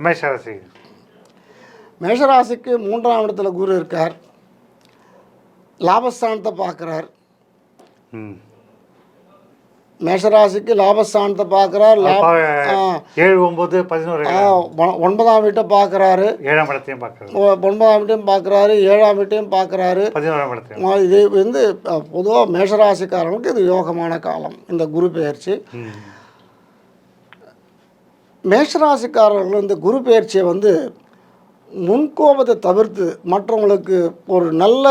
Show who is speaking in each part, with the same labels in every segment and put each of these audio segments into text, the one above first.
Speaker 1: மேஷராசி.
Speaker 2: மேஷராசிக்கு 3ஆம் இடத்துல குரு இருக்கார். லாபஸ்தானத்தை பார்க்குறார். மேஷராசிக்கு லாபஸ்தானத்தை பார்க்குறார்.
Speaker 1: 7, 9, 11
Speaker 2: 9ஆம் வீட்டை பார்க்குறாரு.
Speaker 1: 7ஆம் இடத்தையும் பார்க்குறாரு.
Speaker 2: 9ஆம் வீட்டையும் பார்க்குறாரு. 7ஆம் வீட்டையும் பார்க்குறாரு.
Speaker 1: 11ஆம் இடத்தையும்.
Speaker 2: இது வந்து பொதுவாக மேஷராசிக்காரங்களுக்கு இது யோகமான காலம் இந்த குரு பெயர்ச்சி. மேஷராசிக்காரர்கள் இந்த குரு பெயர்ச்சியை வந்து முன்கோபத்தை தவிர்த்து மற்றவங்களுக்கு ஒரு நல்ல,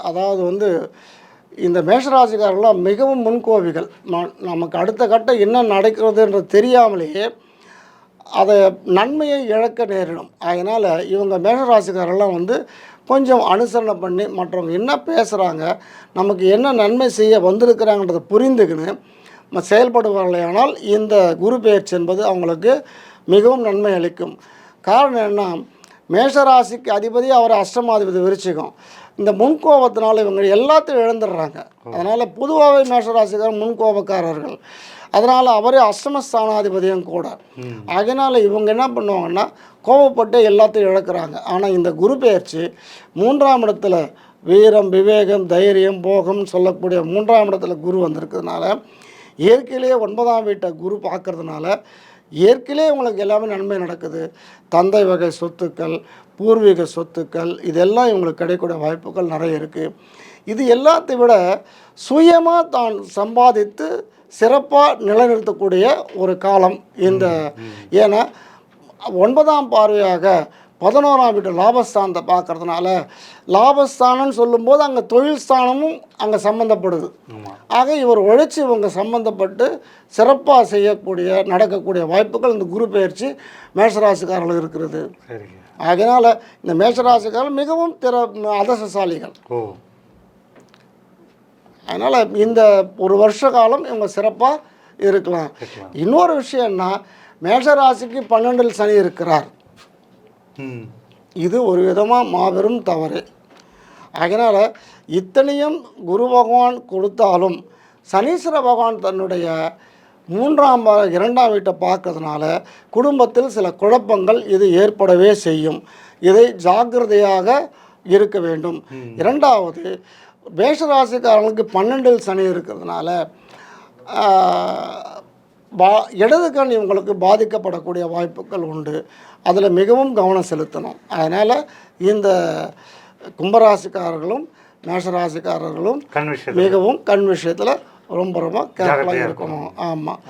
Speaker 2: அதாவது வந்து இந்த மேஷராசிக்காரர்களாம் மிகவும் முன்கோபிகள். நமக்கு அடுத்த கட்டம் என்ன நடக்கிறதுன்றது தெரியாமலேயே அதை நன்மையை இழக்க நேரிடும். அதனால் இவங்க மேஷராசிக்காரெல்லாம் வந்து கொஞ்சம் அனுசரணை பண்ணி மற்றவங்க என்ன பேசுகிறாங்க, நமக்கு என்ன நன்மை செய்ய வந்திருக்கிறாங்கன்றதை புரிந்துக்கின்னு செயல்படுவார்களேயானால் இந்த குரு பெயர்ச்சி என்பது அவங்களுக்கு மிகவும் நன்மை அளிக்கும். காரணம் என்ன, மேஷராசிக்கு அதிபதி அவர் அஷ்டமாதிபதி விருச்சிகம். இந்த முன்கோபத்தினால இவங்க எல்லாத்தையும் இழந்துடுறாங்க. அதனால் பொதுவாகவே மேஷராசிக்காரர் முன்கோபக்காரர்கள். அதனால் அவரே அஷ்டமஸ்தானாதிபதியும் கூட. அதனால் இவங்க என்ன பண்ணுவாங்கன்னா கோபப்பட்டு எல்லாத்தையும் இழக்கிறாங்க. ஆனால் இந்த குரு பெயர்ச்சி 3ஆம் இடத்துல வீரம், விவேகம், தைரியம், போகம் சொல்லக்கூடிய 3ஆம் இடத்துல குரு வந்திருக்கிறதுனால, இயற்கையிலேயே 9ஆம் வீட்டை குரு பார்க்கறதுனால இயற்கையிலே உங்களுக்கு எல்லாமே நன்மை நடக்குது. தந்தை வகை சொத்துக்கள், பூர்வீக சொத்துக்கள், இதெல்லாம் இவங்களுக்கு கிடைக்கக்கூடிய வாய்ப்புகள் நிறைய இருக்குது. இது எல்லாத்தை விட சுயமாக தான் சம்பாதித்து சிறப்பாக நிலைநிறுத்தக்கூடிய ஒரு காலம் இந்த. ஏன்னா 9ஆம் பார்வையாக 11ஆம் வீட்டு லாபஸ்தானத்தை பார்க்கறதுனால, லாபஸ்தானம்னு சொல்லும்போது அங்கே தொழில் ஸ்தானமும் அங்கே சம்மந்தப்படுது. ஆக இவர் உழைச்சி இவங்க சம்மந்தப்பட்டு சிறப்பாக செய்யக்கூடிய நடக்கக்கூடிய வாய்ப்புகள் இந்த குரு பெயர்ச்சி மேஷராசிக்காரர்கள் இருக்கிறது. அதனால் இந்த மேஷராசிக்காரர்கள் மிகவும் அதிர்ஷ்டசாலிகள். அதனால் இந்த ஒரு வருஷ காலம் இவங்க சிறப்பாக இருக்கலாம். இன்னொரு விஷயம்னா, மேஷராசிக்கு 12இல் சனி இருக்கிறார். இது ஒரு விதமாக மாபெரும் தவறு. அதனால் இத்தனையும் குரு பகவான் கொடுத்தாலும் சனீஸ்வர பகவான் தன்னுடைய 2ஆம் வீட்டை பார்க்கறதுனால குடும்பத்தில் சில குழப்பங்கள் இது ஏற்படவே செய்யும். இதை ஜாக்கிரதையாக இருக்க வேண்டும். 2வது, மேஷராசிக்காரங்களுக்கு 12இல் சனி இருக்கிறதுனால இடது கண் இவங்களுக்கு பாதிக்கப்படக்கூடிய வாய்ப்புகள் உண்டு. அதில் மிகவும் கவனம் செலுத்தணும். அதனால் இந்த கும்பராசிக்காரர்களும் மேஷராசிக்காரர்களும் மிகவும் கண் விஷயத்தில் ரொம்ப கேர்ஃபுல்லாக இருக்கணும். ஆமாம்.